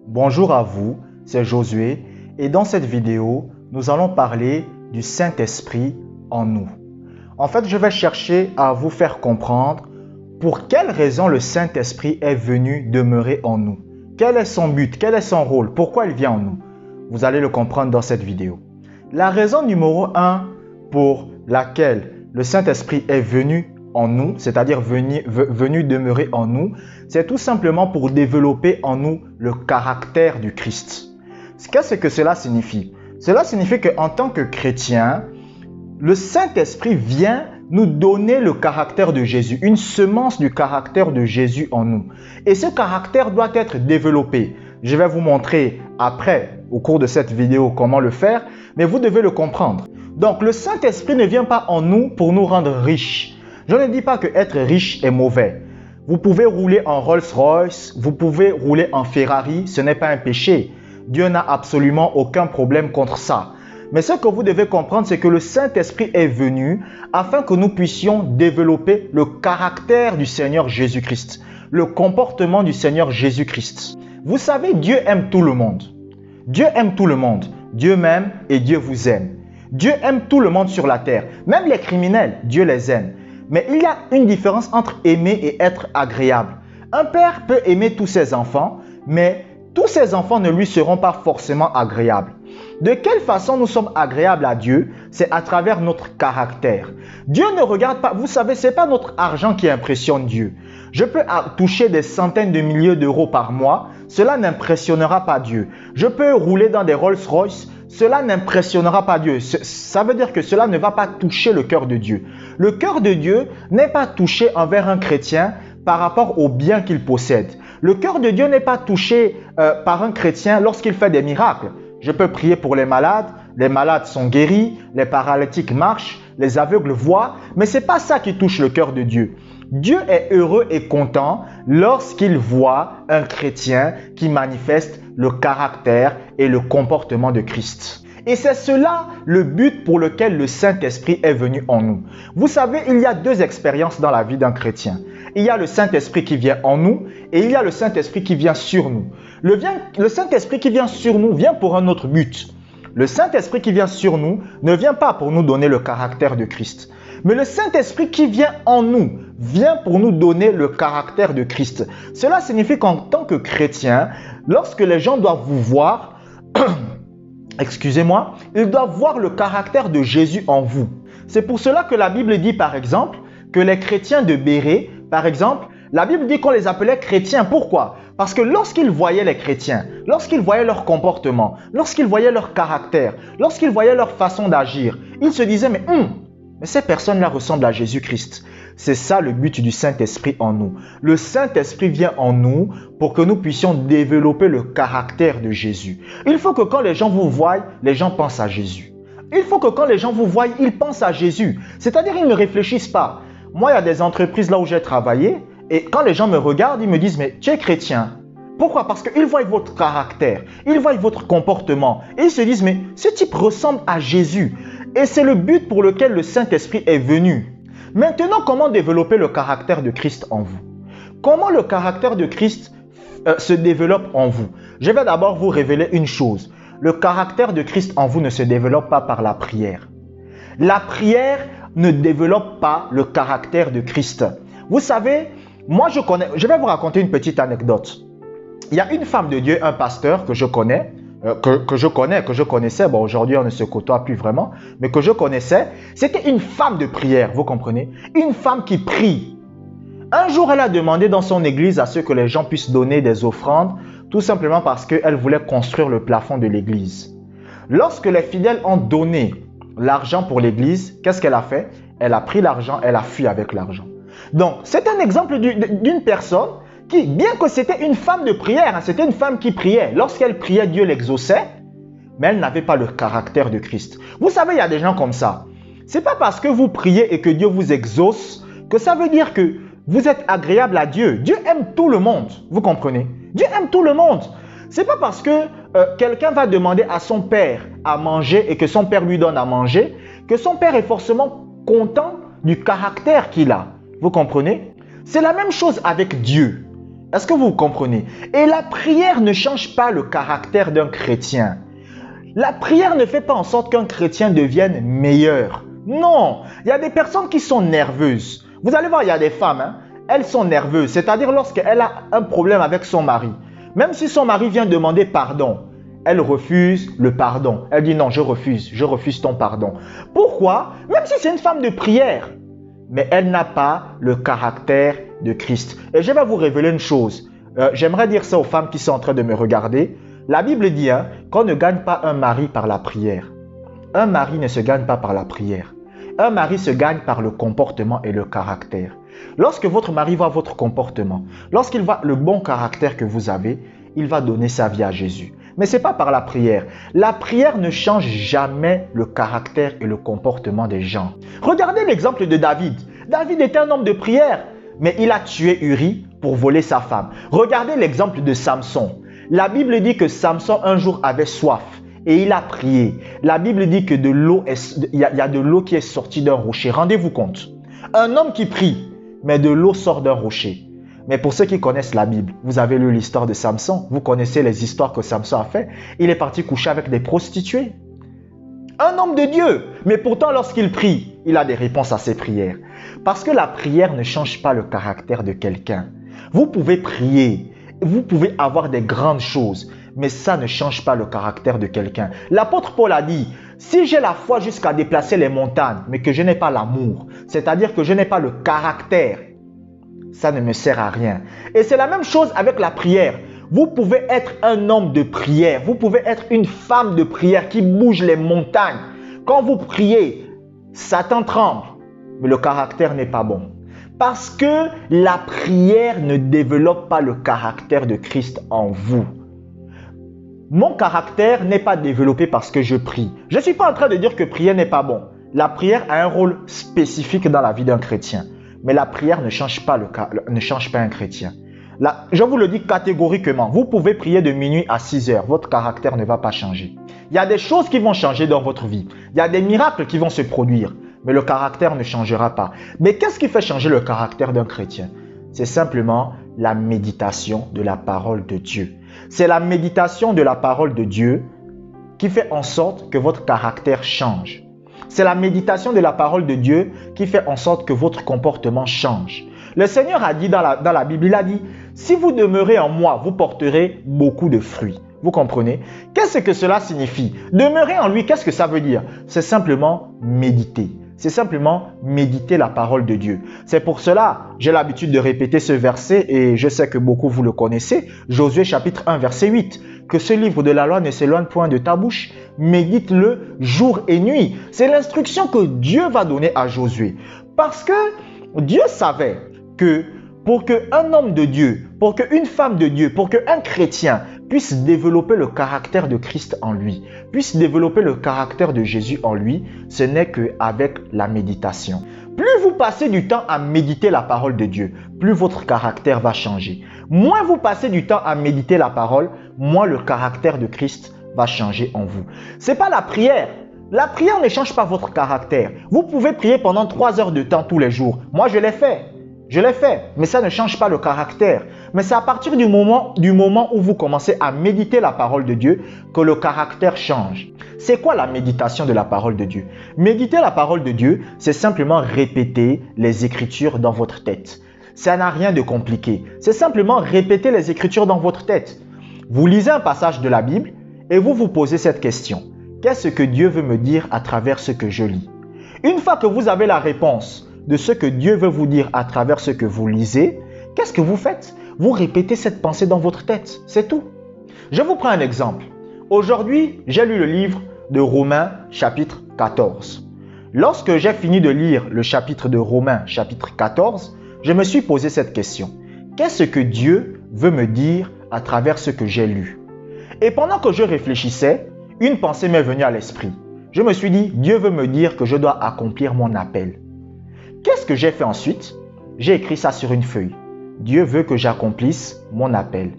Bonjour à vous, c'est Josué et dans cette vidéo, nous allons parler du Saint-Esprit en nous. En fait, je vais chercher à vous faire comprendre pour quelle raison le Saint-Esprit est venu demeurer en nous. Quel est son but? Quel est son rôle? Pourquoi il vient en nous? Vous allez le comprendre dans cette vidéo. La raison numéro 1 pour laquelle le Saint-Esprit est venu en nous, c'est-à-dire venu demeurer en nous, c'est tout simplement pour développer en nous le caractère du Christ. Qu'est-ce que cela signifie? Cela signifie qu'en tant que chrétien, le Saint-Esprit vient nous donner le caractère de Jésus, une semence du caractère de Jésus en nous. Et ce caractère doit être développé. Je vais vous montrer après, au cours de cette vidéo, comment le faire, mais vous devez le comprendre. Donc, le Saint-Esprit ne vient pas en nous pour nous rendre riches. Je ne dis pas que être riche est mauvais. Vous pouvez rouler en Rolls-Royce, vous pouvez rouler en Ferrari, ce n'est pas un péché. Dieu n'a absolument aucun problème contre ça. Mais ce que vous devez comprendre, c'est que le Saint-Esprit est venu afin que nous puissions développer le caractère du Seigneur Jésus-Christ, le comportement du Seigneur Jésus-Christ. Vous savez, Dieu aime tout le monde. Dieu aime tout le monde. Dieu m'aime et Dieu vous aime. Dieu aime tout le monde sur la terre. Même les criminels, Dieu les aime. Mais il y a une différence entre aimer et être agréable. Un père peut aimer tous ses enfants, mais tous ses enfants ne lui seront pas forcément agréables. De quelle façon nous sommes agréables à Dieu? C'est à travers notre caractère. Dieu ne regarde pas, vous savez, ce n'est pas notre argent qui impressionne Dieu. Je peux toucher des centaines de milliers d'euros par mois, cela n'impressionnera pas Dieu. Je peux rouler dans des Rolls-Royce, cela n'impressionnera pas Dieu. Ça veut dire que cela ne va pas toucher le cœur de Dieu. Le cœur de Dieu n'est pas touché envers un chrétien par rapport aux biens qu'il possède. Le cœur de Dieu n'est pas touché par un chrétien lorsqu'il fait des miracles. Je peux prier pour les malades sont guéris, les paralytiques marchent, les aveugles voient, mais ce n'est pas ça qui touche le cœur de Dieu. Dieu est heureux et content lorsqu'il voit un chrétien qui manifeste le caractère et le comportement de Christ. Et c'est cela le but pour lequel le Saint-Esprit est venu en nous. Vous savez, il y a deux expériences dans la vie d'un chrétien. Il y a le Saint-Esprit qui vient en nous et il y a le Saint-Esprit qui vient sur nous. Le Saint-Esprit qui vient sur nous vient pour un autre but. Le Saint-Esprit qui vient sur nous ne vient pas pour nous donner le caractère de Christ. Mais le Saint-Esprit qui vient en nous vient pour nous donner le caractère de Christ. Cela signifie qu'en tant que chrétien, lorsque les gens doivent vous voir, excusez-moi, ils doivent voir le caractère de Jésus en vous. C'est pour cela que la Bible dit par exemple que les chrétiens de Bérée, par exemple, la Bible dit qu'on les appelait chrétiens. Pourquoi? Parce que lorsqu'ils voyaient les chrétiens, lorsqu'ils voyaient leur comportement, lorsqu'ils voyaient leur caractère, lorsqu'ils voyaient leur façon d'agir, ils se disaient mais ces personnes-là ressemblent à Jésus-Christ. C'est ça le but du Saint-Esprit en nous. Le Saint-Esprit vient en nous pour que nous puissions développer le caractère de Jésus. Il faut que quand les gens vous voient, les gens pensent à Jésus. Il faut que quand les gens vous voient, ils pensent à Jésus. C'est-à-dire ils ne réfléchissent pas. Moi, il y a des entreprises là où j'ai travaillé et quand les gens me regardent, ils me disent « mais tu es chrétien ». Pourquoi? Parce qu'ils voient votre caractère, ils voient votre comportement et ils se disent « mais ce type ressemble à Jésus ». Et c'est le but pour lequel le Saint-Esprit est venu. Maintenant, comment développer le caractère de Christ en vous? Comment le caractère de Christ se développe en vous? Je vais d'abord vous révéler une chose. Le caractère de Christ en vous ne se développe pas par la prière. La prière ne développe pas le caractère de Christ. Vous savez, je vais vous raconter une petite anecdote. Il y a une femme de Dieu, un pasteur que je connais, que je connaissais, bon aujourd'hui on ne se côtoie plus vraiment, mais que je connaissais, c'était une femme de prière, vous comprenez? Une femme qui prie. Un jour, elle a demandé dans son église à ce que les gens puissent donner des offrandes, tout simplement parce qu'elle voulait construire le plafond de l'église. Lorsque les fidèles ont donné l'argent pour l'église, qu'est-ce qu'elle a fait? Elle a pris l'argent, elle a fui avec l'argent. Donc, c'est un exemple d'une personne qui, bien que c'était une femme de prière, c'était une femme qui priait. Lorsqu'elle priait, Dieu l'exauçait, mais elle n'avait pas le caractère de Christ. Vous savez, il y a des gens comme ça. Ce n'est pas parce que vous priez et que Dieu vous exauce que ça veut dire que vous êtes agréable à Dieu. Dieu aime tout le monde, vous comprenez? Dieu aime tout le monde. Ce n'est pas parce que quelqu'un va demander à son père à manger et que son père lui donne à manger que son père est forcément content du caractère qu'il a. Vous comprenez? C'est la même chose avec Dieu. Est-ce que vous comprenez? Et la prière ne change pas le caractère d'un chrétien. La prière ne fait pas en sorte qu'un chrétien devienne meilleur. Non, il y a des personnes qui sont nerveuses. Vous allez voir, il y a des femmes, elles sont nerveuses. C'est-à-dire lorsqu'elle a un problème avec son mari. Même si son mari vient demander pardon, elle refuse le pardon. Elle dit non, je refuse ton pardon. Pourquoi? Même si c'est une femme de prière. Mais elle n'a pas le caractère de Christ. Et je vais vous révéler une chose. J'aimerais dire ça aux femmes qui sont en train de me regarder. La Bible dit qu'on ne gagne pas un mari par la prière. Un mari ne se gagne pas par la prière. Un mari se gagne par le comportement et le caractère. Lorsque votre mari voit votre comportement, lorsqu'il voit le bon caractère que vous avez, il va donner sa vie à Jésus. Mais ce n'est pas par la prière. La prière ne change jamais le caractère et le comportement des gens. Regardez l'exemple de David. David était un homme de prière, mais il a tué Uri pour voler sa femme. Regardez l'exemple de Samson. La Bible dit que Samson un jour avait soif et il a prié. La Bible dit que il y a de l'eau qui est sortie d'un rocher. Rendez-vous compte. Un homme qui prie, mais de l'eau sort d'un rocher. Mais pour ceux qui connaissent la Bible, vous avez lu l'histoire de Samson. Vous connaissez les histoires que Samson a fait. Il est parti coucher avec des prostituées. Un homme de Dieu. Mais pourtant, lorsqu'il prie, il a des réponses à ses prières. Parce que la prière ne change pas le caractère de quelqu'un. Vous pouvez prier. Vous pouvez avoir des grandes choses. Mais ça ne change pas le caractère de quelqu'un. L'apôtre Paul a dit, si j'ai la foi jusqu'à déplacer les montagnes, mais que je n'ai pas l'amour, c'est-à-dire que je n'ai pas le caractère, ça ne me sert à rien. Et c'est la même chose avec la prière. Vous pouvez être un homme de prière. Vous pouvez être une femme de prière qui bouge les montagnes. Quand vous priez, Satan tremble. Mais le caractère n'est pas bon. Parce que la prière ne développe pas le caractère de Christ en vous. Mon caractère n'est pas développé parce que je prie. Je ne suis pas en train de dire que prier n'est pas bon. La prière a un rôle spécifique dans la vie d'un chrétien. Mais la prière ne change pas un chrétien. Là, je vous le dis catégoriquement, vous pouvez prier de minuit à 6 heures, votre caractère ne va pas changer. Il y a des choses qui vont changer dans votre vie. Il y a des miracles qui vont se produire, mais le caractère ne changera pas. Mais qu'est-ce qui fait changer le caractère d'un chrétien? C'est simplement la méditation de la parole de Dieu. C'est la méditation de la parole de Dieu qui fait en sorte que votre caractère change. C'est la méditation de la parole de Dieu qui fait en sorte que votre comportement change. Le Seigneur a dit dans la Bible, il a dit, si vous demeurez en moi, vous porterez beaucoup de fruits. Vous comprenez? Qu'est-ce que cela signifie? Demeurer en lui, qu'est-ce que ça veut dire? C'est simplement méditer. C'est simplement méditer la parole de Dieu. C'est pour cela, j'ai l'habitude de répéter ce verset et je sais que beaucoup vous le connaissez. Josué chapitre 1 verset 8. Que ce livre de la loi ne s'éloigne point de ta bouche, médite-le jour et nuit. C'est l'instruction que Dieu va donner à Josué. Parce que Dieu savait que pour qu'un homme de Dieu, pour qu'une femme de Dieu, pour qu'un chrétien puisse développer le caractère de Christ en lui, puisse développer le caractère de Jésus en lui, ce n'est qu'avec la méditation. Plus vous passez du temps à méditer la parole de Dieu, plus votre caractère va changer. Moins vous passez du temps à méditer la parole, moins le caractère de Christ va changer en vous. Ce n'est pas la prière. La prière ne change pas votre caractère. Vous pouvez prier pendant 3 heures de temps tous les jours. Moi, je l'ai fait. Je l'ai fait, mais ça ne change pas le caractère. Mais c'est à partir du moment où vous commencez à méditer la parole de Dieu que le caractère change. C'est quoi la méditation de la parole de Dieu? Méditer la parole de Dieu, c'est simplement répéter les Écritures dans votre tête. Ça n'a rien de compliqué. C'est simplement répéter les Écritures dans votre tête. Vous lisez un passage de la Bible et vous vous posez cette question. Qu'est-ce que Dieu veut me dire à travers ce que je lis? Une fois que vous avez la réponse de ce que Dieu veut vous dire à travers ce que vous lisez, qu'est-ce que vous faites? Vous répétez cette pensée dans votre tête, c'est tout. Je vous prends un exemple. Aujourd'hui, j'ai lu le livre de Romains chapitre 14. Lorsque j'ai fini de lire le chapitre de Romains chapitre 14, je me suis posé cette question. Qu'est-ce que Dieu veut me dire à travers ce que j'ai lu? Et pendant que je réfléchissais, une pensée m'est venue à l'esprit. Je me suis dit, Dieu veut me dire que je dois accomplir mon appel. Qu'est-ce que j'ai fait ensuite? J'ai écrit ça sur une feuille. Dieu veut que j'accomplisse mon appel.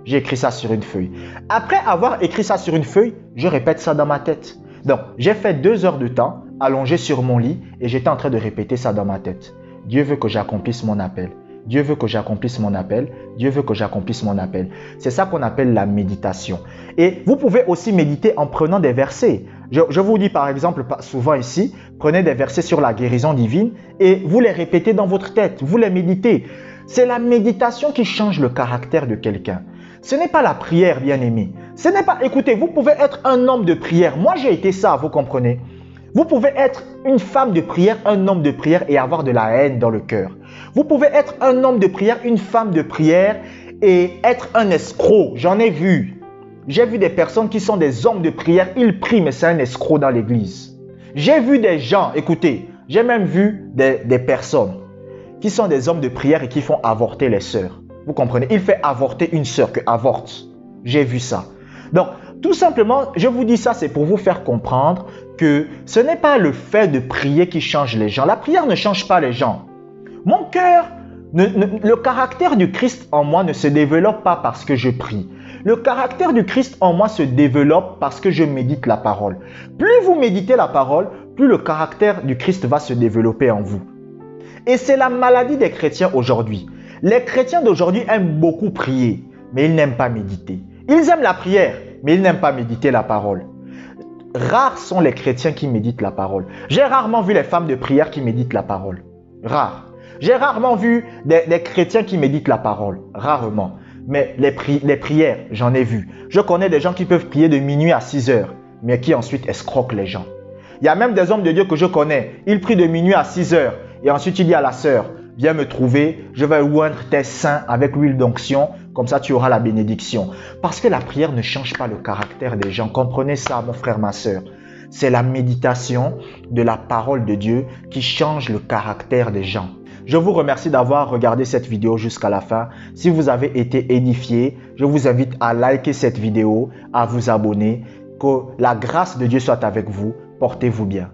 J'ai écrit ça sur une feuille. Après avoir écrit ça sur une feuille, je répète ça dans ma tête. Donc, j'ai fait 2 heures de temps allongé sur mon lit et j'étais en train de répéter ça dans ma tête. Dieu veut que j'accomplisse mon appel. Dieu veut que j'accomplisse mon appel. Dieu veut que j'accomplisse mon appel. C'est ça qu'on appelle la méditation. Et vous pouvez aussi méditer en prenant des versets. Je vous dis par exemple, souvent ici, prenez des versets sur la guérison divine et vous les répétez dans votre tête, vous les méditez. C'est la méditation qui change le caractère de quelqu'un. Ce n'est pas la prière, bien-aimé. Ce n'est pas, écoutez, vous pouvez être un homme de prière. Moi, j'ai été ça, vous comprenez? Vous pouvez être une femme de prière, un homme de prière et avoir de la haine dans le cœur. Vous pouvez être un homme de prière, une femme de prière et être un escroc. J'en ai vu. J'ai vu des personnes qui sont des hommes de prière, ils prient, mais c'est un escroc dans l'église. J'ai vu des gens, écoutez, j'ai même vu des personnes qui sont des hommes de prière et qui font avorter les sœurs. Vous comprenez? Il fait avorter une sœur que avorte. J'ai vu ça. Donc, tout simplement, je vous dis ça, c'est pour vous faire comprendre que ce n'est pas le fait de prier qui change les gens. La prière ne change pas les gens. Mon cœur, le caractère du Christ en moi ne se développe pas parce que je prie. Le caractère du Christ en moi se développe parce que je médite la parole. Plus vous méditez la parole, plus le caractère du Christ va se développer en vous. Et c'est la maladie des chrétiens aujourd'hui. Les chrétiens d'aujourd'hui aiment beaucoup prier, mais ils n'aiment pas méditer. Ils aiment la prière, mais ils n'aiment pas méditer la parole. Rares sont les chrétiens qui méditent la parole. J'ai rarement vu les femmes de prière qui méditent la parole. Rare. J'ai rarement vu des chrétiens qui méditent la parole. Rarement. Mais les prières, j'en ai vu. Je connais des gens qui peuvent prier de minuit à 6 heures, mais qui ensuite escroquent les gens. Il y a même des hommes de Dieu que je connais. Ils prient de minuit à 6 heures. Et ensuite, il dit à la sœur, viens me trouver, je vais oindre tes seins avec l'huile d'onction. Comme ça, tu auras la bénédiction. Parce que la prière ne change pas le caractère des gens. Comprenez ça, mon frère, ma sœur. C'est la méditation de la parole de Dieu qui change le caractère des gens. Je vous remercie d'avoir regardé cette vidéo jusqu'à la fin. Si vous avez été édifié, je vous invite à liker cette vidéo, à vous abonner. Que la grâce de Dieu soit avec vous. Portez-vous bien.